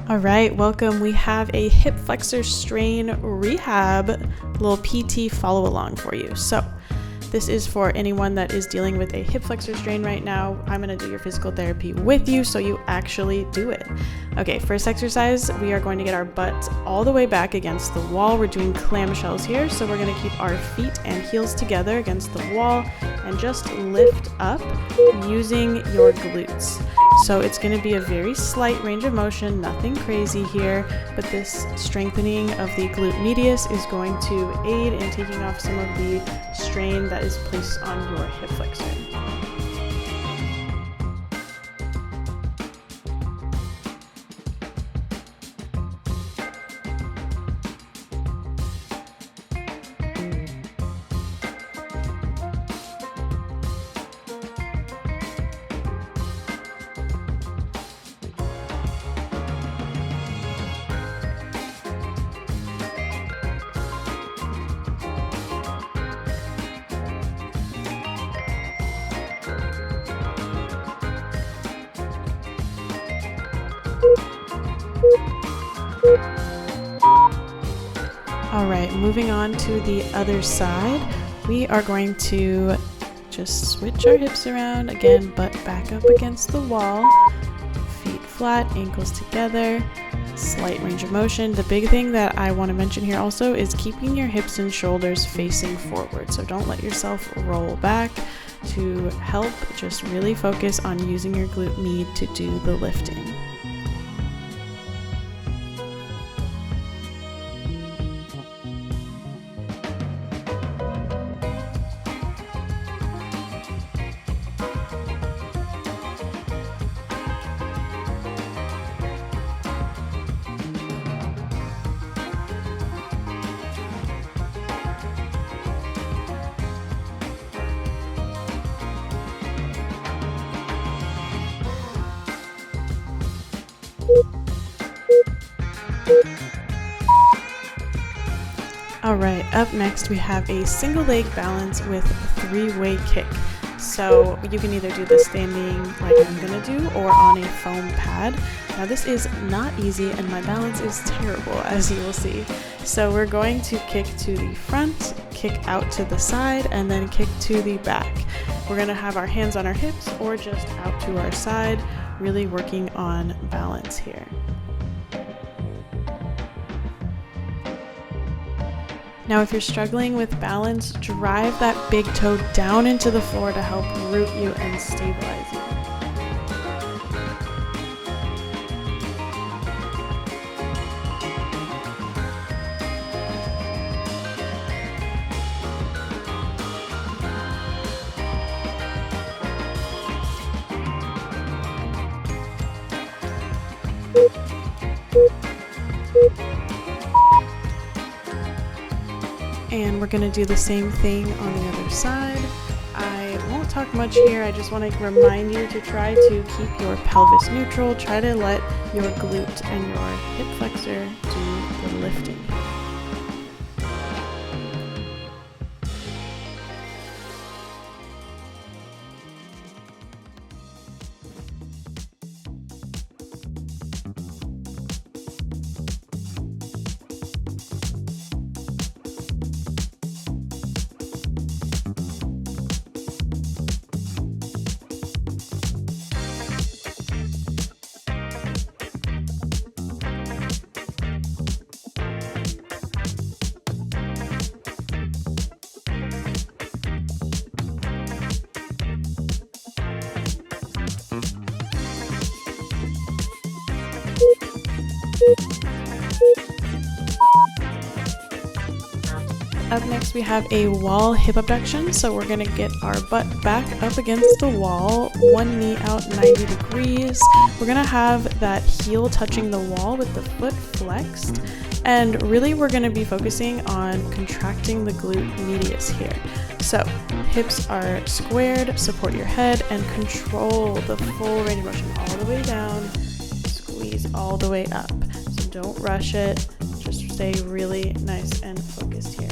All right, welcome. We have a hip flexor strain rehab little PT follow along for you. So this is for anyone that is dealing with a hip flexor strain right now. I'm going to do your physical therapy with you so you actually do it. Okay, first exercise, we are going to get our butt all the way back against the wall. We're doing clamshells here. So we're going to keep our feet and heels together against the wall and just lift up using your glutes. So it's going to be a very slight range of motion, nothing crazy here, but this strengthening of the glute medius is going to aid in taking off some of the strain that is placed on your hip flexor. All right, moving on to the other side, we are going to just switch our hips around, again, butt back up against the wall, feet flat, ankles together, slight range of motion. The big thing that I want to mention here also is keeping your hips and shoulders facing forward. So don't let yourself roll back. To help, just really focus on using your glute med to do the lifting. All right, up next we have a single leg balance with a three-way kick. So you can either do this standing like I'm gonna do or on a foam pad. Now this is not easy and my balance is terrible, as you will see. So we're going to kick to the front, kick out to the side, and then kick to the back. We're gonna have our hands on our hips or just out to our side, really working on balance here. Now, if you're struggling with balance, drive that big toe down into the floor to help root you and stabilize you. And we're going to do the same thing on the other side. I won't talk much here. I just want to remind you to try to keep your pelvis neutral. Try to let your glute and your hip flexor do the lifting. Up next we have a wall hip abduction, so we're going to get our butt back up against the wall, one knee out 90 degrees. We're going to have that heel touching the wall with the foot flexed, and really we're going to be focusing on contracting the glute medius here. So hips are squared, support your head, and control the full range of motion all the way down, squeeze all the way up. So don't rush it, just stay really nice and focused here.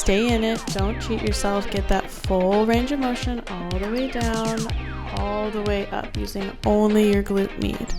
Stay in it, don't cheat yourself, get that full range of motion all the way down, all the way up, using only your glute med.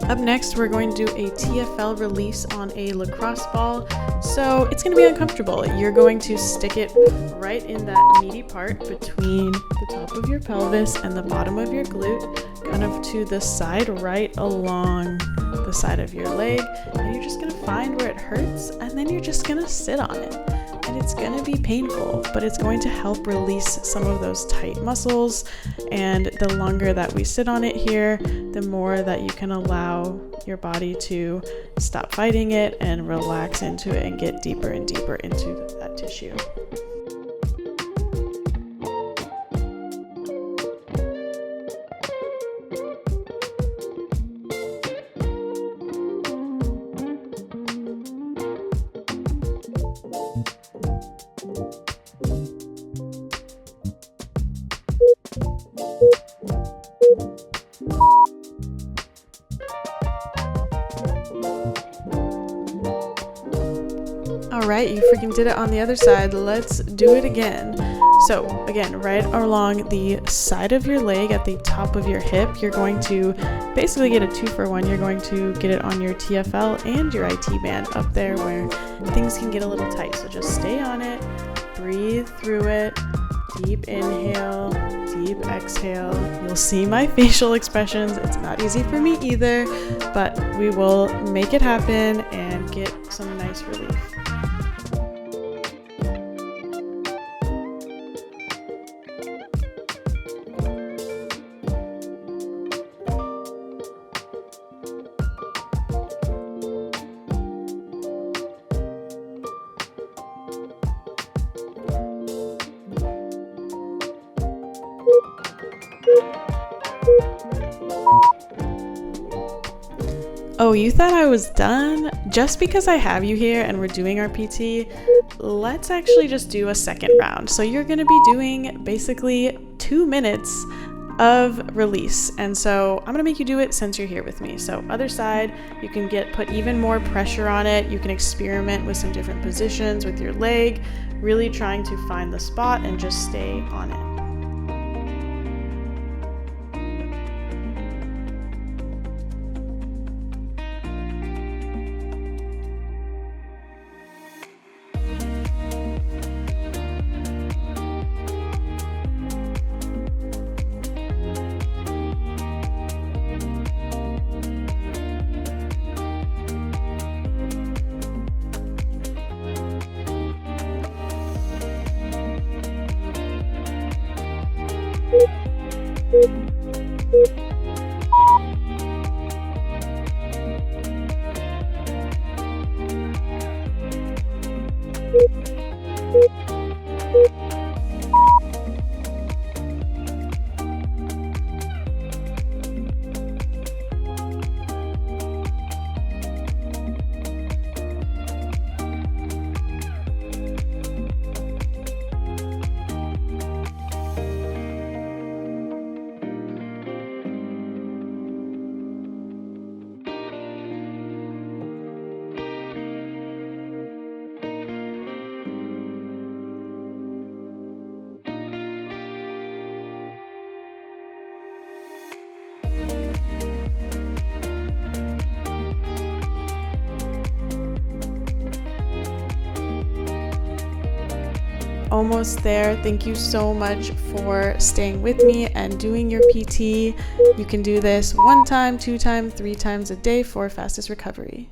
Up next, we're going to do a TFL release on a lacrosse ball. So it's going to be uncomfortable. You're going to stick it right in that meaty part between the top of your pelvis and the bottom of your glute, kind of to the side, right along the side of your leg. And you're just going to find where it hurts, and then you're just going to sit on it. And it's going to be painful, but it's going to help release some of those tight muscles. And the longer that we sit on it here, the more that you can allow your body to stop fighting it and relax into it and get deeper and deeper into that tissue. Alright, you freaking did it on the other side. Let's do it again. So again, right along the side of your leg at the top of your hip, you're going to basically get a 2-for-1. You're going to get it on your TFL and your IT band up there where things can get a little tight. So just stay on it, breathe through it, deep inhale, deep exhale. You'll see my facial expressions. It's not easy for me either, but we will make it happen and get some nice relief. Oh, you thought I was done? Just because I have you here and we're doing our PT, let's actually just do a second round. So you're going to be doing basically 2 minutes of release. And so I'm going to make you do it since you're here with me. So other side, you can put even more pressure on it. You can experiment with some different positions with your leg, really trying to find the spot and just stay on it. almost there. Thank you so much for staying with me and doing your PT. You can do this 1 time, 2 times, 3 times a day for fastest recovery.